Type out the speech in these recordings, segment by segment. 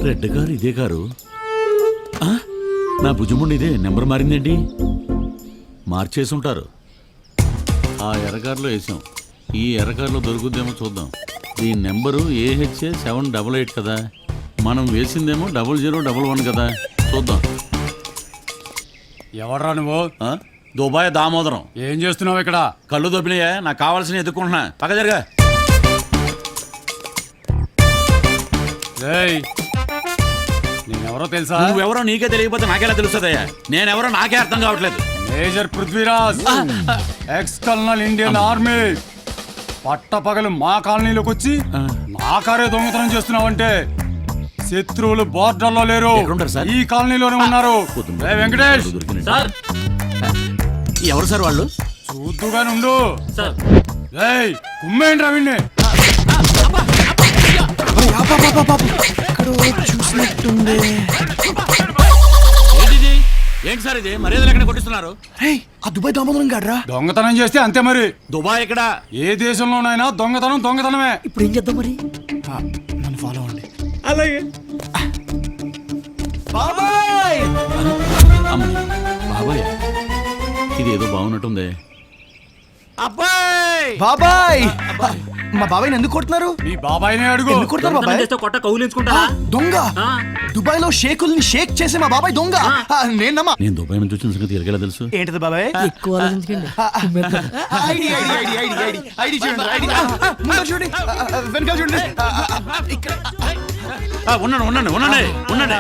Red car ఇదే car. నా భుజముండి ఇదే నెంబర్ మారిందేంటి? మార్చేసి ఉంటారు. ఆ ఎర్రకారులో వేసాం. ఈ ఎర్రకారులో దొరుకుద్దేమో చూద్దాం. దీని నెంబరు AHA 788 కదా. మనం వేసిందేమో 0011 కదా. చూద్దాం. ఎవర్రా నువ్వు? దుబాయ్ దామోదరం. ఏం చేస్తున్నావు ఇక్కడ? కళ్ళు దొబ్బినాయా? నాకు కావాల్సిన ఎదుర్కొంటున్నా. పక్క జరగా. నేనెవరో తెలుసా? నువ్వెవరో నీకే తెలియకపోతే నాకెలా తెలుస్తుందయ్యా? నేనెవరో నాకే అర్థం కావట్లేదు. Major Prithviraj, X colonel Indian army. పట్టపగలు మా కాలనీలోకి వచ్చి నా కారే దొంగతనం చేస్తున్నావంటే శత్రువులు బోర్డర్లో లేరు, ఈ కాలనీలోనే ఉన్నారు. వెంకటేష్, ఎవరు సార్ వాళ్ళు? చూద్దుగానే ఉండు. కుమ్మేంటి రవిని? చూసినట్టుంది. ఏంటి సార్ ఇది? మర్యాదలు ఎక్కడ కొట్టిస్తున్నారు? ఆ దుబాయ్ దామోదరం గాడ్రా. దొంగతనం చేస్తే అంతే మరి. దుబాయ్ ఎక్కడ? ఏ దేశంలోనైనా దొంగతనం దొంగతనమే. ఇప్పుడు ఏం చేద్దాం మరి? నన్ను ఫాలో అవ్వండి. అలాగే. బాబాయ్ బాబాయ్, ఇది ఏదో బాగున్నట్టుంది. అబ్బాయ్ బాబాయ్, మా బాబాయ్ ఎందుకు కొడుతున్నారు? నీ బాబాయ్నే అడుగు. ఎందుకు కొడతారు బాబాయ్? కొట్ట కౌలించుకుంటా. దొంగ దుబాయ్ లో షేకుల్ని షేక్ చేసే మా బాబాయ్ దొంగ. నేను దుబాయ్ నుంచి వచ్చిన సంగతి ఎరగేలా తెలుసు. ఏంటది బాబాయ్? ఎక్కువ ఆలోచించకండి. ఐడి చూడండి, చూడండి, వెనకాల చూడండి. ఉండండి.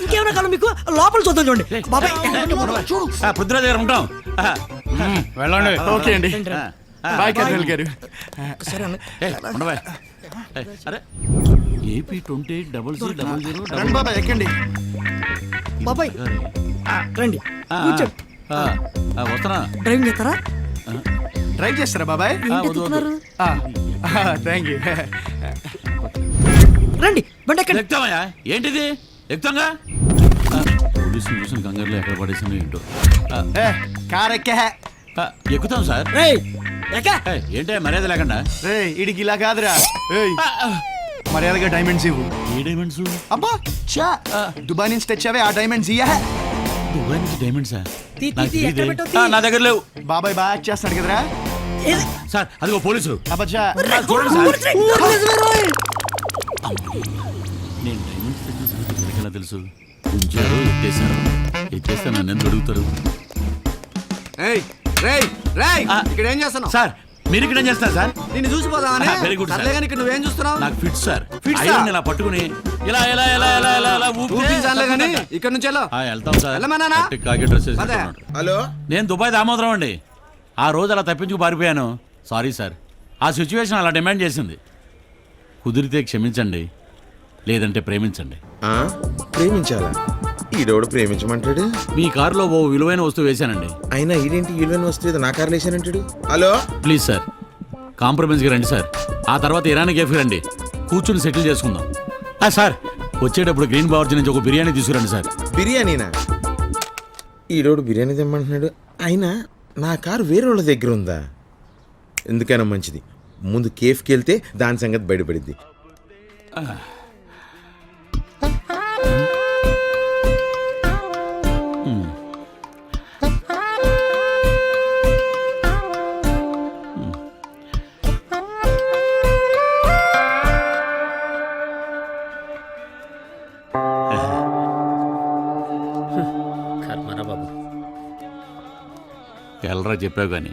ఇంకేమైనా కాలం మీకు లోపల చూద్దాం. చూడండి బాబాయ్, పృథ్వీరాజ్ గారు ఉంటాం. వెళ్ళండి. ఓకే అండి. బాయ్ కర్నల్ గారు. అరే AP 280000. బాబాయ్ ఎక్కండి. బాబాయ్ రండి, వస్తున్నా. డ్రైవింగ్ చేస్తారా? డ్రైవ్ చేస్తారా బాబాయ్? Thank you. రండి బండి ఎక్కండి. ఎక్కుతామయ్యా. ఏంటిది? ఎక్కుతాంగా. పోలీసులు చూసిన కంగారులో ఎక్కడ పడేసాను ఏంటో. కార్ ఎక్కా. ఎక్కుతాం సార్. ఏంటే మర్యాద లేకుండా? ఇడికి ఇలా కాదురా. మర్యాదగా డైమండ్స్ ఇవ్వు. ఏ డైమండ్స్? అబ్బా చా, దుబాయ్ నుంచి తెచ్చావే ఆ డైమండ్స్ ఇయ్యా. దుబాయ్ నుంచి డైమండ్సా? నా దగ్గర లేవు. బాబాయ్ బాగా యాక్ట్ చేస్తాడు కదరా సార్. అదిగో పోలీసులు. అబ్బా చూడండి సార్. నేను డైమండ్స్ తెచ్చిన సంగతి ఎవరికెలా తెలుసు? ఉంచారు, ఎత్తేస్తే నన్ను ఎందుకు అడుగుతారు? ఇక్కడ ఏం చేస్తున్నావు సార్? మీరు ఇక్కడ ఏం చేస్తారు సార్? నిన్ను చూసిపోదామని. Very good sir. ఇక్కడ నువ్వేం చూస్తున్నావు? నాకు ఫిట్ సార్. ఇలా పట్టుకుని ఇలా ఊపించాలే కానీ ఇక్కడ నుంచి వెళ్తాం సార్. కాకి డ్రెస్ వేసుకుంటున్నాడు. హలో, నేను దుబాయ్ దామోదరం అండి. ఆ రోజు అలా తప్పించుకు పారిపోయాను. Sorry sir. ఆ సిచ్యువేషన్ అలా డిమాండ్ చేసింది. కుదిరితే క్షమించండి, లేదంటే ప్రేమించండి. ప్రేమించాలా? ఈడోడు ప్రేమించమంటాడు. మీ కారులో ఓ విలువైన వస్తువు వేశానండి. అయినా ఈడేంటి విలువైన వస్తువు నా కారులో వేసానంటాడు? హలో ప్లీజ్ సార్, కాంప్రమైజ్కి రండి సార్. ఆ తర్వాత ఇరానీ కేఫ్కి రండి, కూర్చుని సెటిల్ చేసుకుందాం. సార్, వచ్చేటప్పుడు గ్రీన్ బావర్జీ నుంచి ఒక బిర్యానీ తీసుకురండి సార్. బిర్యానీనా? ఈడోడు బిర్యానీ తెమ్మంటున్నాడు. అయినా నా కారు వేరే వాళ్ళ దగ్గర ఉందా? ఎందుకైనా మంచిది, ముందు కేఫ్కి వెళ్తే దాని సంగతి బయటపడిద్ది. ఎల్లరా చెప్పావు కానీ.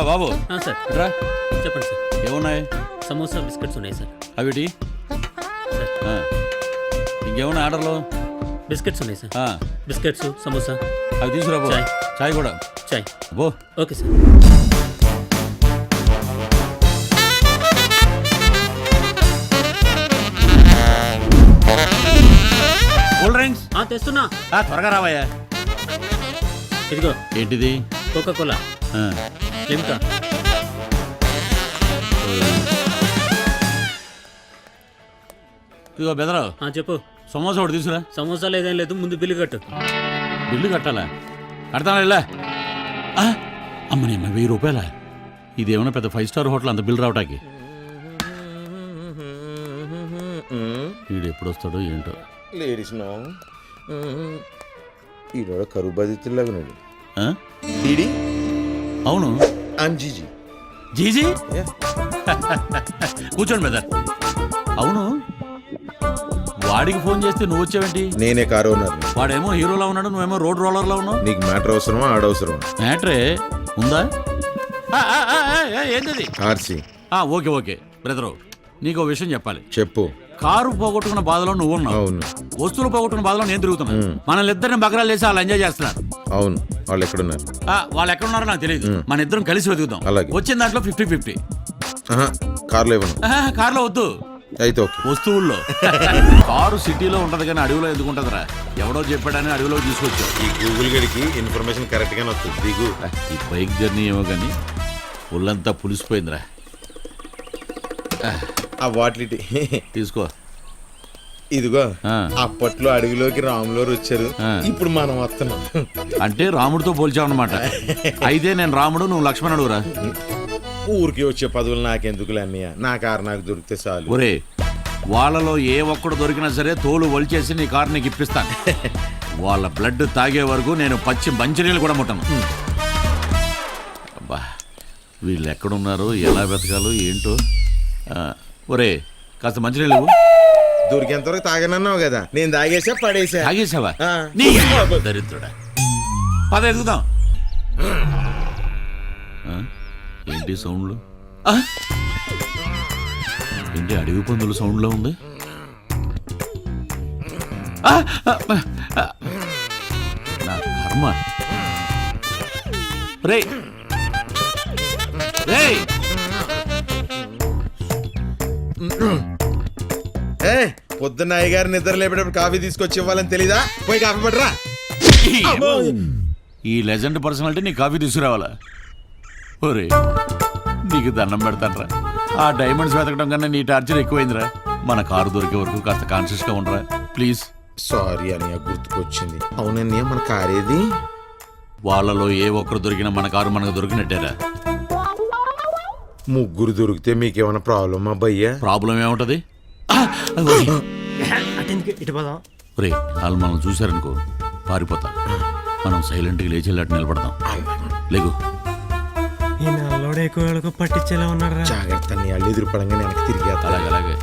బాబు సార్ రా. చెప్పండి సార్. ఏమున్నాయి? సమోసా బిస్కెట్స్ ఉన్నాయి సార్. అవిటి ఇంకేమున్నాయి ఆర్డర్లో? బిస్కెట్స్ ఉన్నాయి సార్. బిస్కెట్స్, సమోసా అవి తీసుకురా. చాయ్ కూడా. చాయ్. బో. Okay sir. కూల్ డ్రింక్స్ తెస్తున్నా. త్వరగా రావయ్యా. ఇదిగో. ఏంటిది? Coca Cola, Limca. ఇదిగో బెదరావు. చెప్పు. సమోసా ఒకటి తీసుకురా. సమోసా లేదేం లేదు, ముందు బిల్లు కట్టు. బిల్లు కట్టాలా? కడతాను వెళ్ళా అమ్మని అమ్మ 1000 రూపాయల ఇదేమన్నా పెద్ద 5 స్టార్ హోటల్ అంత బిల్ రావటానికి వీడు ఎప్పుడు వస్తాడో ఏంటో లేడీస్ నో ఈరోజు కరువు బాధితుల్లాగా ఉన్నాడు. ఆ? డీడీ అవును ఐమ్ జీజీ. జీజీ కూర్చోండి బ్రదర్. అవును వాడికి ఫోన్ చేస్తే నువ్వు వచ్చావేంటి? నేనే కారు ఓనర్. వాడేమో హీరోలా ఉన్నాడు, నువ్వేమో రోడ్ రోలర్లా ఉన్నావు. నీకు మ్యాటర్ అవసరమా ఆడవసరమా? మ్యాటరే ఉందా? ఏంటది? ఆర్సీ. ఓకే ఓకే బ్రదరు, నీకు ఓ విషయం చెప్పాలి. చెప్పు. కారు పోగొట్టుకున్న బాధలో నువ్వు ఉన్నావు, అవును. వస్తువులు పోగొట్టుకున్న బాధలో నేను తిరుగుతున్నాను. మనల్ని ఇద్దరిని బకరాలు చేసి వాళ్ళు ఎంజాయ్ చేస్తున్నారు. అవును. వాళ్ళు ఎక్కడున్నారు? వాళ్ళు ఎక్కడున్నారో నాకు తెలియదు. మన ఇద్దరం కలిసి వెతుకుతాం. అలాగే. వచ్చిన దాంట్లో 50-50. కార్లో ఇవ్వను. కార్లో వద్దు, అయితే ఓకే. వస్తువుల్లో. కారు సిటీలో ఉంటది కానీ అడవిలో ఎందుకు ఉంటదిరా? ఎవడో చెప్పాడని అడవిలో తీసుకొచ్చావు. ఈ గూగుల్ గడికి ఇన్ఫర్మేషన్ కరెక్ట్ గానే వస్తుంది. దిగు. ఈ బైక్ జర్నీ ఏమో కానీ ఒళ్ళంతా పులిసిపోయిందిరా. ఆ వాటి తీసుకో. ఇదిగో ఆ. అప్పట్లో అడవిలోకి రాములోరు వచ్చారు, ఇప్పుడు మనం వస్తున్నాం. అంటే రాముడితో పోల్చావన్నమాట. అయితే నేను రాముడు, నువ్వు లక్ష్మణుడురా. ఊరికి వచ్చే పదవులు నాకెందుకులే అన్నయ్య, నా కారు నాకు దొరికితే చాలు. ఒరే, వాళ్ళలో ఏ ఒక్కడు దొరికినా సరే తోలు ఒలిచేసి నీ కారు నీకు ఇప్పిస్తాను. వాళ్ళ బ్లడ్ తాగే వరకు నేను పచ్చి మంచినీళ్ళు కూడా ముట్టను. అబ్బా, వీళ్ళు ఎక్కడున్నారో ఎలా వెతకాలో ఏంటో. ఒరే, కాస్త మంచినీళ్ళు ఇవ్వు. దొరికేంత వరకు తాగనన్నావు కదా, నేను తాగేసా పడేసా. తాగేసావా? ఆ. నీ దరిద్రుడా. పద ఎదుగుదాం. ఏంటి సౌండ్లు? ఏంటి అడవి పందుల సౌండ్లో ఉంది? నా కర్మ. రే రే, పొద్దున్న అయ్యగారు నిద్ర లేపేటప్పుడు కాఫీ తీసుకొచ్చి ఇవ్వాలని తెలీదా? పోయి కాఫీ పడరా. ఈ లెజెండ్ పర్సనాలిటీ నీ కాఫీ తీసుకురావాలా? ఒరే, నీకు దండం పెడతానరా. ఆ డైమండ్స్ వెతకడం కన్నా నీ టార్చర్ ఎక్కువైందిరా. మన కారు దొరికే వరకు కాస్త కాన్షియస్ గా ఉండరా ప్లీజ్. సారీ అన్నయ్య, గుర్తుకొచ్చింది. అవునన్నయ్య, మన కార్ ఏది? వాళ్ళలో ఏ ఒక్కరు దొరికినా మన కారు మనకు దొరికినట్టేరా. ముగ్గురు దొరికితే మీకేమైనా ప్రాబ్లమా భయ్యా? ప్రాబ్లం ఏముంటది? ఇటు పోదాం. ఒరే, వాళ్ళు మనం చూశారనుకో పారిపోతా. మనం సైలెంట్గా లేచేలాంటి నిలబడతాం. లేగు. ఈ నల్లోడు ఎక్కువ పట్టించేలా ఉన్నాడు. జాగ్రత్త అన్నయ్య, అల్లు ఎదురు పడంగానే వెనక్కి తిరిగి. అలాగే అలాగే.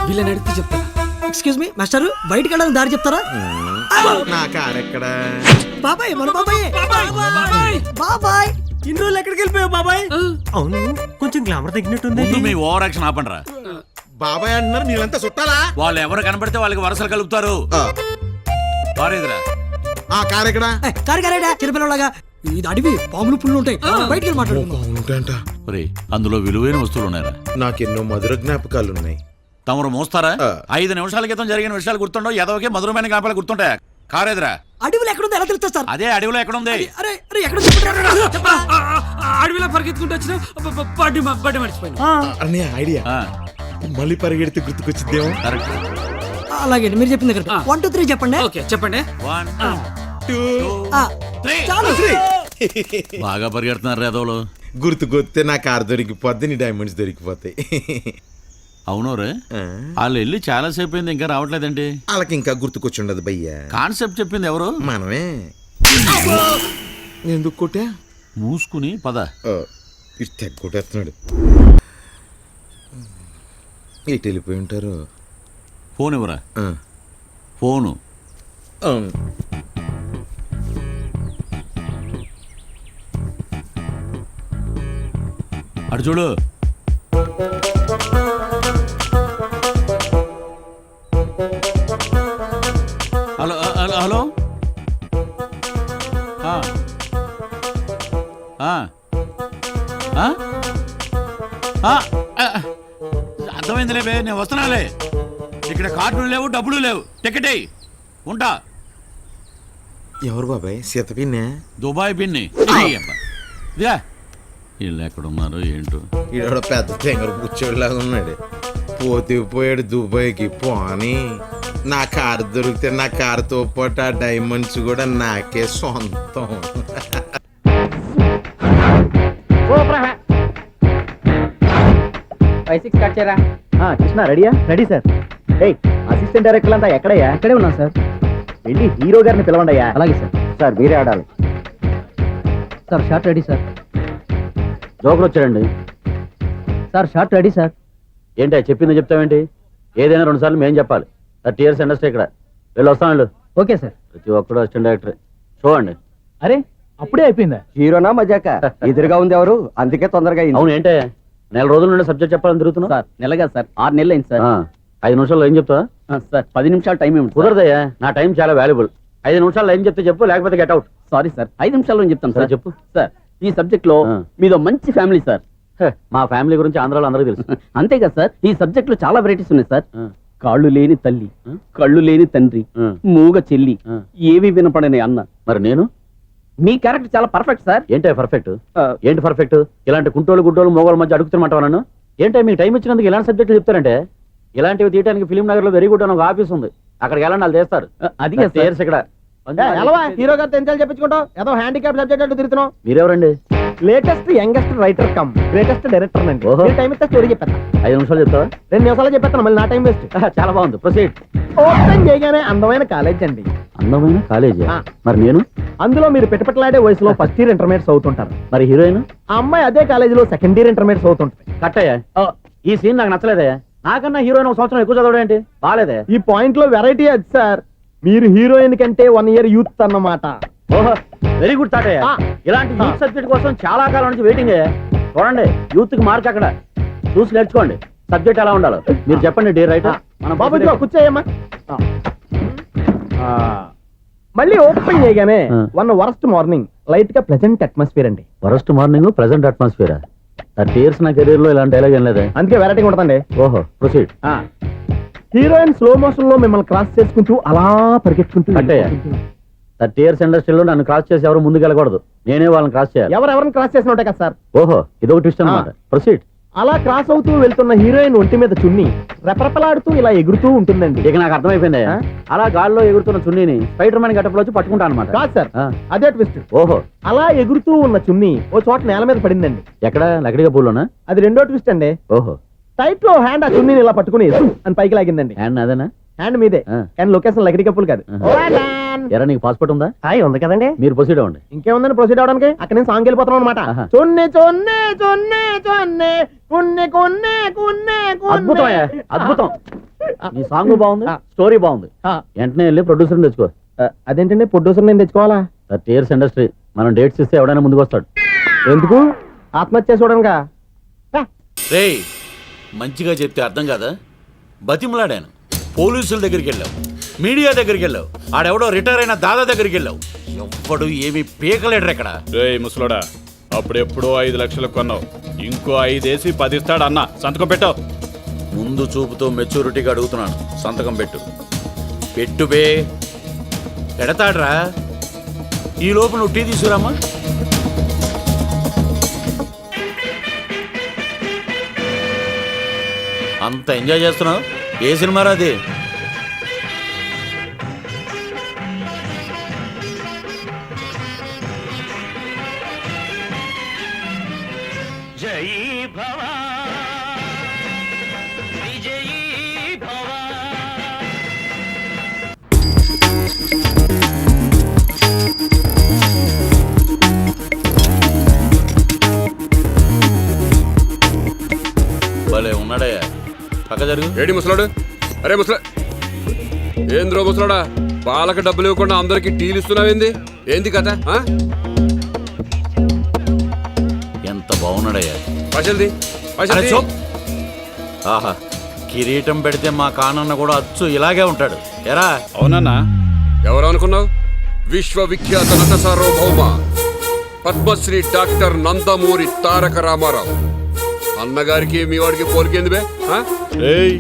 వీళ్ళని అడిగితే చెప్తారా? ఎక్స్క్యూజ్ మీ మాస్టర్, బయటికి వెళ్ళడానికి దారి చెప్తారా? నా కార్ ఎక్కడ? బాబాయ్, మన బాబాయ్. బాబాయ్, ఇన్ని రోజులు ఎక్కడికి వెళ్ళిపోయావు బాబాయ్? అవును, కొంచెం గ్లామర్ తగ్గినట్టుంది. ముందు మీ ఓవర్ యాక్షన్ ఆపండిరా. బాబాయ్ అంటున్నారు, మీరంతా చుట్టాలా? వాళ్ళు ఎవరు కనబడితే వాళ్ళకి వరసలు కలుపుతారు. పారేదిరా. ఆ కార్ ఎక్కడ? కారు కారేడా చిన్నపిల్లలాగా? ఇది అడవి, పాములు పుల్లు ఉంటాయి. బయటికి వెళ్ళి మాట్లాడుకుందాం. అవునంట. ఒరే, అందులో విలువైన వస్తువులు ఉన్నాయరా. నాకెన్నో మధుర జ్ఞాపకాలు ఉన్నాయి. తమరు మోస్తారా? ఆ. 5 నిమిషాల క్రితం జరిగిన విషయాలు గుర్తుండవు, ఎదవకే మధురమైన జ్ఞాపకాలు గుర్తుంటాయా? కారేదిరా. అడవిలో ఎక్కడుంది ఎలా తెలుస్తా సార్? అదే అడవిలో ఎక్కడుంది? అరే అరే, ఎక్కడ అడవిలో పరిగెత్తుకుంటూ వచ్చిన బడ్డి మర్చిపోయినా. అన్నయ్య ఐడియా, మళ్ళీ పరిగెడితే గుర్తుకొచ్చిద్దేమో. కరెక్ట్. అలాగే మీరు చెప్పింది దగ్గర 1 2 3 చెప్పండి. ఓకే చెప్పండి. 1 2 3. చాలు. బాగా పరిగెడుతున్నారు రేదోలు. గుర్తుకొస్తే నా కార్ దొరికిపోద్ది, నీ డైమండ్స్ దొరికిపోతాయి. అవును రే, వాళ్ళు వెళ్ళి చాలా సేపు అయింది, ఇంకా రావట్లేదండి. వాళ్ళకి ఇంకా గుర్తుకొచ్చుండదు భయ్యా. కాన్సెప్ట్ చెప్పింది ఎవరు? మనమే. ఎందుకు కొట్టా? మూసుకుని పద. ఇటు తెగ కొట్టేస్తున్నాడు. ఇటు వెళ్ళిపోయి ఉంటారు. ఫోన్ ఇవ్వరా. ఫోను. అటు చూడు. Hello hello. అర్థమైందిలే బే, నేను వస్తున్నాలే. ఇక్కడ కార్డులు లేవు, డబ్బులు లేవు. టికెట్ అయ్యి ఉంటా. ఎవరు బాబాయ్? సీతపిన్నే? దుబాయ్ పిన్ని. వీళ్ళు ఎక్కడున్నారో ఏంటో. ఈడ పెద్ద తెంగర కూర్చోడిలాగా ఉన్నాడు. పోతే పోయాడు దుబాయ్కి. పోని నా కారు దొరికితే నా కారుతో పాటు ఆ డైమండ్స్ కూడా నాకే సొంతం. కృష్ణ రెడీయా? Ready sir. ఏయ్ అసిస్టెంట్ డైరెక్టర్ అంతా ఎక్కడయ్యా? ఇక్కడే ఉన్నా సార్. వెళ్ళి హీరో గారిని పిలవండి అయ్యా. అలాగే సార్. సార్ మీరే ఆడాలి సార్. Short ready sir. జోకులు వచ్చాడండి సార్. Short ready sir. ఏంటి చెప్పింది చెప్తావేంటి? ఏదైనా 2 సార్లు మేం చెప్పాలి. 30 years ఇండస్ట్రీ ఇక్కడ. వెళ్ళి వస్తాం వెళ్ళు. Okay sir. ప్రతి ఒక్కడు అసిస్టెంట్ డైరెక్టర్. చూడండి. అరే అప్పుడే అయిపోయిందా? హీరోనా మజాక? ఎదురుగా ఉంది ఎవరు, అందుకే తొందరగా. అవును ఏంటే 4 రోజుల నుండి సబ్జెక్ట్ చెప్పాలని తిరుగుతున్నా సార్. నెలగా సార్. 6 నెలలు అయింది సార్. 5 నిమిషాల్లో ఏం చెప్తా సార్? 10 నిమిషాలు టైం ఏమి కుదరదయ్యా. నా టైం చాలా వాల్యుబుల్. 5 నిమిషాల్లో ఏం చెప్తే చెప్పు, లేకపోతే గెట్ అవుట్. సారీ సార్, 5 నిమిషాల్లో చెప్తాను సార్. చెప్పు సార్. ఈ సబ్జెక్ట్ లో మీదో మంచి ఫ్యామిలీ సార్. మా ఫ్యామిలీ గురించి ఆంధ్రాలో అందరికీ తెలుసు. అంతేగా సార్, ఈ సబ్జెక్ట్ లో చాలా వెరైటీస్ ఉన్నాయి సార్. కాళ్ళు లేని తల్లి, కళ్ళు లేని తండ్రి, మూగ చెల్లి, ఏవి వినపడని అన్న. మరి నేను మీ క్యారెక్టర్ చాలా పర్ఫెక్ట్ సార్. ఏంటి పర్ఫెక్ట్? ఏంటి పర్ఫెక్ట్? ఇలాంటి కుంటోలు గుడ్డోలు మోగోళ్ళ మధ్య అడుగుతున్నమాట నన్ను. ఏంటో మీకు టైం ఇచ్చినందుకు ఇలాంటి సబ్జెక్టులు చెప్తారంటే, ఇలాంటివి తీయడానికి ఫిలిం నగర్ లో వెరీ గుడ్ అని ఒక ఆఫీస్ ఉంది. అక్కడికి వెళ్ళండి, వాళ్ళు చేస్తారు. అది ఇక్కడ హీరో గారితో ఎంత చెప్పించుకుంటావు? ఏదో హ్యాండిక్యాప్ సబ్జెక్ట్ అంటూ తిరుగుతున్నావు. మీరెవరండి? Latest youngest writer cum greatest director అండి. టైం ఇస్తే స్టోరీ చెప్పేస్తా. 5 నిమిషాలు చెప్తావా? 2 నిమిషాలు చెప్పేస్తాను, మళ్ళీ నా టైం వేస్ట్. చాలా బాగుంది, ప్రొసీడ్. ఓపెన్ చేయగానే అందమైన కాలేజ్ అండి. అందమైన కాలేజ్? మరి నేను అందులో మీరు పెట్టుపట్లాడే వయసులో ఫస్ట్ ఇయర్ ఇంటర్మీడియట్స్ అవుతుంటారు. మరి హీరోయిన్ ఆ అమ్మాయి అదే కాలేజీలో సెకండ్ ఇయర్ ఇంటర్మీడియట్స్ అవుతుంటుంది. కట్టయ్యా, ఈ సీన్ నాకు నచ్చలేదయ్యా. నాకన్నా హీరోయిన్ 1 సంవత్సరం ఎక్కువ చదవడం ఏంటి? బాలేదే. ఈ పాయింట్ లో వెరైటీ అది సార్. మీరు హీరోయిన్ కంటే 1 year యూత్ అన్నమాట. ఓహో, వెరీ గుడ్ థాట్ అయ్యా. ఇలాంటి యూత్ సబ్జెక్ట్ కోసం చాలా కాలం నుంచి వెయిటింగ్. చూడండి, యూత్ కి మార్క్ అక్కడ చూసి నేర్చుకోండి. సబ్జెక్ట్ ఎలా ఉండాలో మీరు చెప్పండి. డే రైటర్ మన బాబు కూర్చోయమ్మా. మళ్ళీ ఓపెన్ చేయగానే 1 వరస్ట్ మార్నింగ్ లైట్ గా ప్లెజెంట్ అట్మాస్ఫియర్ అండి. Worst morning pleasant atmosphere. 30 years నా కెరీర్ లో ఇలాంటి డైలాగ్ ఏం లేదా? అందుకే వెరైటీ ఉంటుందండి. ఓహో, ప్రొసీడ్. హీరోయిన్ స్లో మోషన్ లో మిమ్మల్ని క్రాస్ చేసుకుంటూ అలా పరిగెత్తుకుంటూ అంటే 30 years ఇండస్ట్రీలో నన్ను క్రాస్ చేసి ఎవరు ముందుకు వెళ్ళకూడదు. నేనే వాళ్ళని క్రాస్ చేయాలి. ఎవరెవరిని క్రాస్ చేసిన ఉంటాయి కదా సార్. ఓహో, ఇదొక ట్విస్ట్ అన్నమాట. ప్రొసీడ్. అలా క్రాస్ అవుతూ వెళ్తున్న హీరోయిన్ ఒంటి మీద చున్ని రెపరెపలాడుతూ ఇలా ఎగురుతూ ఉంటుందండి. ఇక నాకు అర్థమైపోయింది. అలా గాల్లో ఎగురుతున్న చున్నీని స్పైడర్ మ్యాన్ గెటప్ లో వచ్చి పట్టుకుంటా అనమాట. కాదు సార్, అదే ట్విస్ట్. ఓహో, అలా ఎగురుతూ ఉన్న చున్ని ఓ చోట నేల మీద పడిందండి. ఎక్కడ? లకడిగా పూలోనా? అది రెండో ట్విస్ట్ అండి. ఓహో, టైట్ లో హ్యాండ్ ఆ చున్నీని ఇలా పట్టుకుని అని పైకి లాగిందండి. హ్యాండ్ అదేనా? హ్యాండ్ మీదే, కానీ లొకేషన్ లకడి కప్పులు కాదు. ఎరా, నీకు పాస్పోర్ట్ ఉందా? హాయ్, ఉంది కదండి. మీరు ప్రొసీడ్ అవ్వండి. ఇంకేముందని ప్రొసీడ్ అవడానికి? అక్కడ నేను సాంగ్ వెళ్ళిపోతున్నాం అనమాట. చొన్నే చొన్నే చొన్నే చొన్నే కున్నే కున్నే కున్నే. అద్భుతం, అద్భుతం. ఈ సాంగ్ బాగుంది, స్టోరీ బాగుంది. వెంటనే వెళ్ళి ప్రొడ్యూసర్ తెచ్చుకో. అదేంటండి ప్రొడ్యూసర్ నేను తెచ్చుకోవాలా? 30 years ఇండస్ట్రీ, మనం డేట్స్ ఇస్తే ఎవడైనా ముందుకు వస్తాడు. ఎందుకు? ఆత్మహత్య చూడనుగా. రేయ్, మంచిగా చెప్తే అర్థం కాదా? బతిమలాడాను. పోలీసుల దగ్గరికి వెళ్ళావు, మీడియా దగ్గరికి వెళ్ళావు, ఆడెవడో రిటైర్ అయిన దాదా దగ్గరికి వెళ్ళావు. ఎవ్వడు ఏమి పీకలేడు ఇక్కడ. రేయ్ ముసలోడా, అప్పుడెప్పుడో 5 లక్షలు కొన్నావు, ఇంకో 5 వేసి 10 ఇస్తాడు అన్న. సంతకం పెట్టావు. ముందు చూపుతో మెచ్యూరిటీగా అడుగుతున్నాను, సంతకం పెట్టు. పెట్టు బే. పెడతాడ్రా. ఈ లోపు నువ్వు టీ తీసుకురామా. అంత ఎంజాయ్ చేస్తున్నావు. ఏ సినిమారా అది? భలే ఉన్నాడయ్యా. పక్క జరుగు. ఏడి ముసలాడు? అరే ముసలా, ఏంద్రో ముసలాడా, వాళ్ళకి డబ్బులు ఇవ్వకుండా అందరికి టీలు ఇస్తున్నావేంది? ఏంది కథ? ఎంత బాగున్నాడయ్యా. పైసల్ది అరే చూప్. ఆహా, కిరీటం పెడితే మా కానన్న కూడా అచ్చు ఇలాగే ఉంటాడు. ఎరా? అవునన్నా. ఎవరు అనుకున్నావు? విశ్వవిఖ్యాత నట సార్వభౌమ పద్మశ్రీ డాక్టర్ నందమూరి తారక రామారావు అన్నగారికి మీ వాడికి పోలికేంది బే? ఏయ్,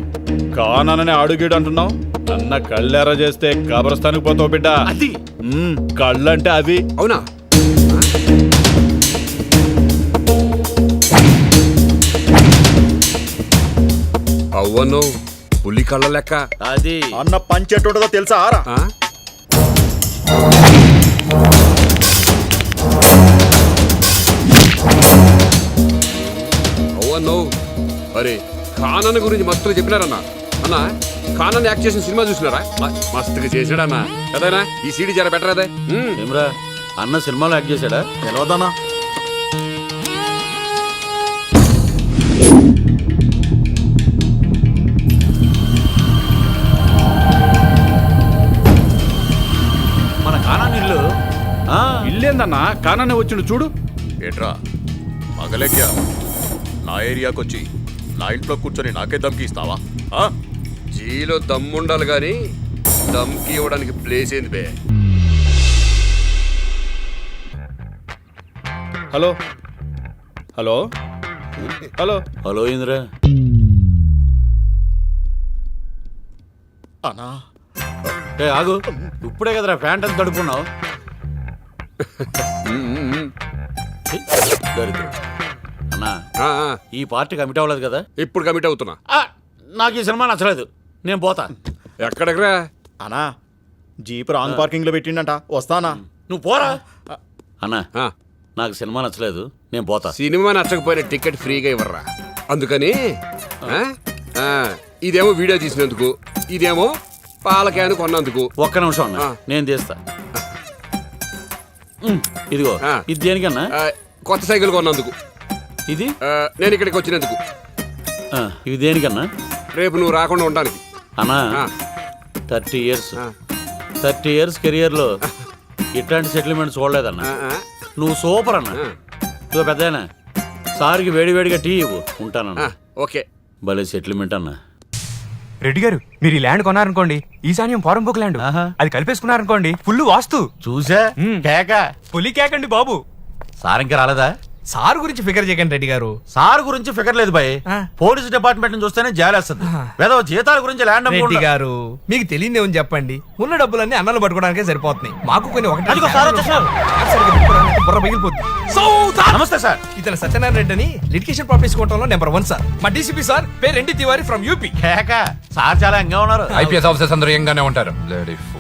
కానని అడుగిడు అంటున్నావు. అన్న కళ్ళెర చేస్తే కబరస్థానికి పోతావు బిడ్డ. అది కళ్ళంటే అవి. అవునా? అవ్వను పులి కళ్ళ లెక్క. అది అన్న పంచెట్టుంటదో తెలుసా ఆరా? ఆ? అవునో అరే ఖానన్ గురించి మస్తుగా చెప్పినారన్నా. అన్న ఖానన్ యాక్ట్ చేసిన సినిమా చూసినారా? మస్తుగా చేశాడన్నా కదనా. ఈ సీడీ జర బెటర్ అదే. ఏమ్రా అన్న సినిమాలో యాక్ట్ చేశాడా? తెలవదన్నా. మన కానా ఇల్లు. ఇల్లేందన్నా కాననే వచ్చిండు చూడు. ఏట్రా మగలెక్యా నా ఏరియాకి వచ్చి నా ఇంట్లో కూర్చొని నాకే దమ్కి ఇస్తావా? జీలో దమ్ముండాలి గాని దమ్కి ఇవ్వడానికి ప్లేస్ ఏంది బే? Hello hello hello hello Indra. అన్నా ఏ ఆగు, ఇప్పుడే కదరా ప్యాంట్ అంత తడుపుకున్నావు. దరిద్రం. అన్నా ఆ, ఆ, ఈ పార్టీ కమిట్ అవ్వలేదు కదా? ఇప్పుడు కమిట్ అవుతున్నా. నాకు ఈ సినిమా నచ్చలేదు, నేను పోతా. ఎక్కడెక్కడా? అన్నా జీప్ రాంగ్ పార్కింగ్ లో పెట్టిండంట, వస్తానా? నువ్వు పోరా. అన్నా ఆ, నాకు సినిమా నచ్చలేదు, నేను పోతా. సినిమా నచ్చకపోయిన టికెట్ ఫ్రీగా ఇవ్వరా. అందుకని ఆ, ఆ, ఇదేమో వీడియో తీసినందుకు, ఇదేమో పాల క్యాన్ కొన్నందుకు. ఒక్క నిమిషం అన్న, ఆ. నేను తీస్తా. ఇదిగో ఆ. ఇది దేనికన్నా? ఆ, కొత్త సైకిల్ కొన్నందుకు. ఇది ఆ, నేను ఇక్కడికి వచ్చినందుకు. ఇది దేనికన్నా? రేపు నువ్వు రాకుండా ఉండడానికి. అన్నా ఆ. 30 ఇయర్స్ ఆ. 30 ఇయర్స్ కెరియర్లో ఇట్లాంటి సెటిల్మెంట్ చూడలేదన్నా. ఆ, ఆ, నువ్వు సూపర్ అన్న. ఆ. ఇదిగో పెద్దయినా సార్కి వేడివేడిగా టీ ఇవ్వు, ఉంటానన్నా. ఓకే. భలే సెటిల్మెంట్ అన్నా. రెడ్డి గారు మీరు ఈ ల్యాండ్ కొన్నారనుకోండి, ఈశాన్యం పోరంబోక్ ల్యాండ్, ఆహా. అది కలిపేసుకున్నారనుకోండి ఫుల్ వాస్తు. చూసా కేక. పులి కేకండి బాబు. సార్ ఇంకా రాలేదా? సార్ గురించి ఫికర్ చేయకండి రెడ్డి గారు. సార్ గురించి ఫికర్ లేదు భయ్. ఆ. పోలీస్ డిపార్ట్మెంట్ నుంచి చూస్తేనే జాలేస్తుంది. వేదో జీతాల గురించి ల్యాండ్ రెడ్డి గారు మీకు తెలియదు ఏమని చెప్పండి, ఉన్న డబ్బులన్నీ అన్నలు పట్టుకోవడానికే సరిపోతున్నాయి. మాకు కొన్ని ఒకటి అదిగో సార్ వచ్చేసారు. బుర్ర పగిలిపోతుంది. నమస్తే సార్. ఇతను సత్యనారాయణ రెడ్డి అని లిటికేషన్ ప్రాపర్టీస్ కోవటంలో నెంబర్ 1 సార్. మా డీసీపీ సార్ పేరు ఎన్టీ తివారీ ఫ్రమ్ యూపీ. కేక. సార్ చాలా యంగా ఉన్నారు. ఐపీఎస్ ఆఫీసర్స్ అందరూ యంగానే ఉంటారు.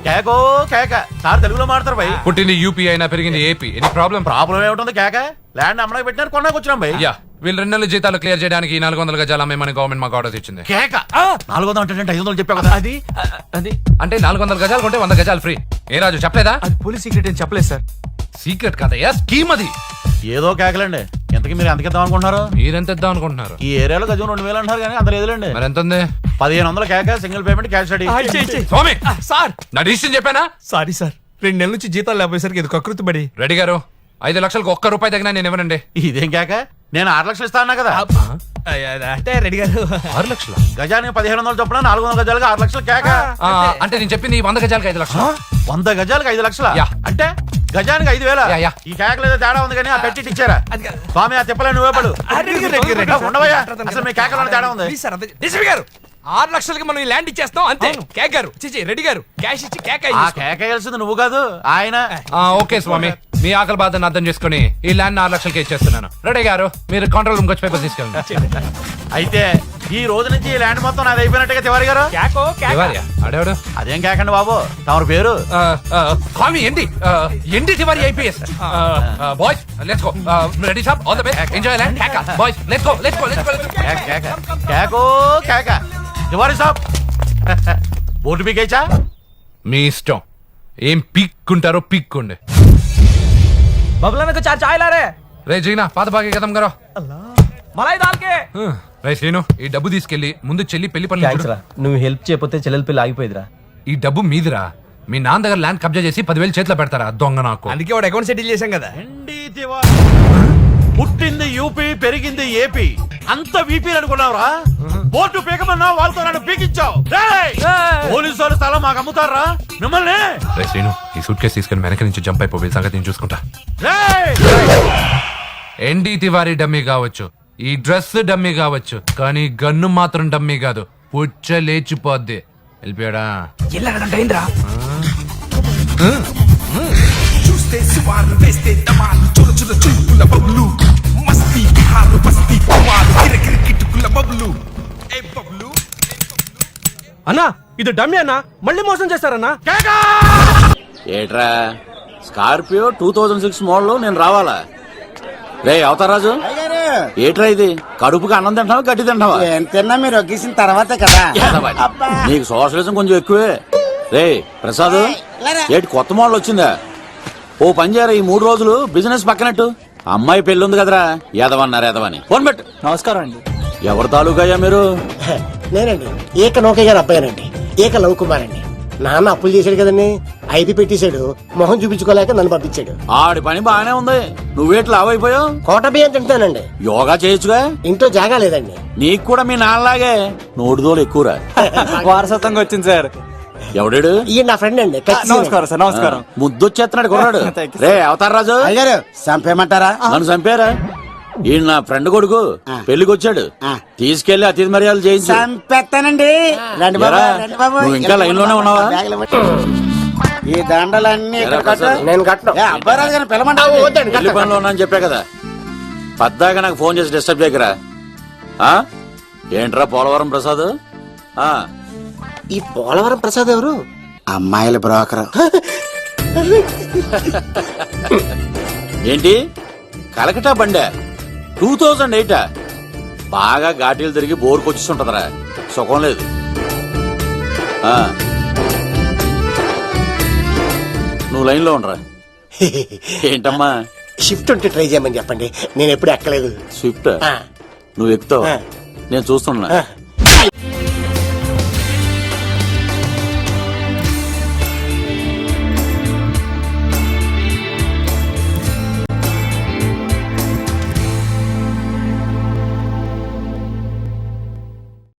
కేకో కేక. సార్ తెలుగులో మాడతారు భయ్. పుట్టింది యూపీ అయినా పెరిగింది ఏపీ. Any problem? ప్రాబ్లం ఏమిటి కేక? ల్యాండ్ అమ్మడానికి పెట్టినారు, కొన్నాకు వచ్చినాం భయ్. యా, వీళ్ళు 2 నెలల జీతాలు క్లియర్ చేయడానికి 400 గజాలు అమ్మేమని గవర్నమెంట్ మాకు ఆర్డర్స్ ఇచ్చింది. కేక. 400 అంటే 500 చెప్పావు కదా? అది అది అంటే 400 గజాలు కొంటే 100 గజాలు ఫ్రీ. ఏ రాజు చెప్పలేదా? అది పోలీస్ సీక్రెట్ అని చెప్పలేదు సార్. సీక్రెట్ కదయ్యా, స్కీమ్ అది. ఏదో కేకలండి. ఎంతకి మీరు ఎంత ఇద్దాం అనుకుంటున్నారు? మీరెంత ఇద్దాం అనుకుంటున్నారు? ఈ ఏరియాలో గజం 2000 అంటారు కానీ అంత లేదులేండి. మరి ఎంత ఉంది? 1500 కేక, సింగిల్ పేమెంట్, క్యాష్ రెడీ. స్వామి సార్ నా డిసిషన్ చెప్పానా? సారీ సార్, 2 నెలల నుంచి జీతాలు లేకపోయేసరికి ఇది కకృతి పడి. రెడ్డి గారు 5 లక్షలకు 1 రూపాయి తగినా నేను ఇవ్వనండి. ఇదేం కేక? నేను 6 లక్షలు ఇస్తా అన్నా కదా. అంటే రెడ్డి గారు 6 లక్షలు గజానికి 1500 చొప్పున 400 గజాలకు 6 లక్షలు కేక. అంటే నేను చెప్పింది 100 గజాలకు 5 లక్షలు. 100 గజాలకు 5 లక్షల? యా. అంటే గజానికి 5000. Yeah, yeah. ఈ కేకలు ఏదో తేడా ఉంది కానీ ఆ పెట్టి ఇచ్చారా? అది కాదు. స్వామి ఆ తిప్పలే నువ్వే పడు. రెడ్డి గారు, ఉండవయ్యా, అసలు మీ కేకలో తేడా ఉంది. ప్లీజ్ సార్, డీసీపీ గారు 6 లక్షలకి మనం ఈ ల్యాండ్ ఇచ్చేస్తాం అంతే. కేక్ గారు చిచి రెడ్డి గారు క్యాష్ ఇచ్చి కేక్ ఆ కేక వేయాల్సింది నువ్వు కాదు, ఆయన. ఓకే స్వామి, మీ ఆకలి బాధను అర్థం చేసుకుని ఈ ల్యాండ్ 6 లక్షలకి ఇచ్చేస్తున్నాను. రెడ్డి గారు మీరు కంట్రోల్ రూమ్ వచ్చి పేపర్ తీసుకెళ్ళండి. అయితే ఈ రోజు నుంచి ఈ ల్యాండ్ మొత్తం నాది అయిపోయినట్టుగా తివారి గారు. తివారియా? అడేవాడు? అదేం కేకండి బాబు, తమరు పేరు? స్వామి ఏంటి ఏంటి Tiwari IPS. Boys let's go. Ready Saab, all the best, enjoy land. Boys let's go let's go let's go. కేక కేక కేకో కేక. తివారి సాబ్ బోటు పీకేచా? మీ ఇష్టం, ఏం పీక్కుంటారో పీక్కుండి. బబులన को 4 चाय ला रहे రే జీనా పాత బాగా కదం గారు. मलाई डाल के. రే శ్రీను, ఈ డబ్బు తీసుకెళ్లి ముందు చెల్లి పెళ్లి పనులు చూడు. నువ్వు హెల్ప్ చేయకపోతే చెల్లెల పిల్ల ఆగిపోయిదిరా. ఈ డబ్బు మీదిరా. మీ నాన్న దగ్గర ల్యాండ్ కబ్జా చేసి 10,000 చేతిలో పెడతారా దొంగ నాకు. అందుకే వాడు అకౌంట్ సెటిల్ చేశాం కదా. ఎండి తివారి పుట్టింది యూపీ, పెరిగింది ఏపీ, అంత వీపీ అనుకున్నావురా? బోటు పీకమన్నా వాళ్ళతో నన్ను పీకించావు. పోలీసు వాళ్ళ స్థలం మాకు అమ్ముతారా మిమ్మల్ని? రే శ్రీను, ఈ సూట్ కేసు తీసుకుని వెనక నుంచి జంప్ అయిపోయి సంగతి నేను చూసుకుంటా. ఎన్డీ తివారీ డమ్మీ కావచ్చు, ఈ డ్రెస్ డమ్మీ కావచ్చు, కానీ గన్ను మాత్రం డమ్మీ కాదు, పుచ్చ లేచిపోద్ది. వెళ్ళిపోయాడా? చూస్తే సువారు వేస్తే దమాలు చుల చుల చులుపుల బబులు మస్తీ బిహారు బస్తీ పువారు కిరకిర కిటుకుల బబులు ఏ బబులు అన్నా ఇది డమ్మి అన్నా, మళ్ళీ మోసం చేస్తారన్నా. ఏట్రా స్కార్పియో 2006 మోడల్ నేను రావాలా? రే అవతారాజు, ఏట్రా ఇది? కడుపుకి అన్నం తింటావా గడ్డి తింటావా? తిన్నా మీరు ఒగ్గేసిన తర్వాతే కదా. నీకు సోషలిజం కొంచెం ఎక్కువే. రే ప్రసాద్, ఏటి కొత్త మోడల్ వచ్చిందా? ఓ పని చేయరా, ఈ 3 రోజులు బిజినెస్ పక్కనట్టు. అమ్మాయి పెళ్లి ఉంది కదరా, ఎదవన్నారు ఎదవని. ఫోన్ పెట్టు. నమస్కారం అండి. ఎవరి తాలూకయ్యా మీరు? నేనండి ఏక నౌకయ్య గారు అబ్బాయినండి, ఏక లవ్ కుమార్ అండి. నాన్న అప్పులు చేశాడు కదండి, 5 పెట్టేశాడు. మొహం చూపించుకోలేక నన్ను పంపించాడు. ఆడి పని బాగానే ఉంది, నువ్వేట్లు లావైపోయావు? కోట బియ్యం తింటానండి. యోగా చేయొచ్చుగా? ఇంట్లో జాగా లేదండి. నీకు కూడా మీ నాన్నలాగే నోటిదోలు ఎక్కువరా. వారసత్వంగా వచ్చింది సార్. ఎవడాడు? ఈయన నా ఫ్రెండ్ అండి. నమస్కారం సార్. నమస్కారం. ముద్దొచ్చేస్తున్నాడు కొన్నాడు. రే అవతార్ రాజు, చంపేయమంటారా? నన్ను చంపారా? ఈయన నా ఫ్రెండ్ కొడుకు పెళ్లికి వచ్చాడు, తీసుకెళ్లి అతిథి మర్యాదలు చేయించు. చంపేస్తానండి. ఎరా, నువ్వు ఇంకా లైన్ లోనే ఉన్నావా? ఈ దండలన్నీ ఎరా ప్రసాద్, నేను కట్టను. అబ్బాయి గారిని పిలమంటావు? పెళ్లి పనిలో ఉన్నా అని చెప్పా కదా, పద్దాక నాకు ఫోన్ చేసి డిస్టర్బ్ చేయకరా. ఆ? ఏంట్రా పోలవరం ప్రసాద్? ఆ ఈ పోలవరం ప్రసాద్ ఎవరు? అమ్మాయిల బ్రోకర్. ఏంటి కలకటా బండే 2008? బాగా ఘాటీలు తిరిగి బోర్కి వచ్చిస్తుంటదరా, సుఖం లేదు. ఆ నువ్వు లైన్ లో ఉండరా. ఏంటమ్మా? షిఫ్ట్ ఉంటే ట్రై చేయమని చెప్పండి, నేను ఎప్పుడు ఎక్కలేదు. స్విఫ్ట్ నువ్వు ఎక్కుతావు, నేను చూస్తున్నా.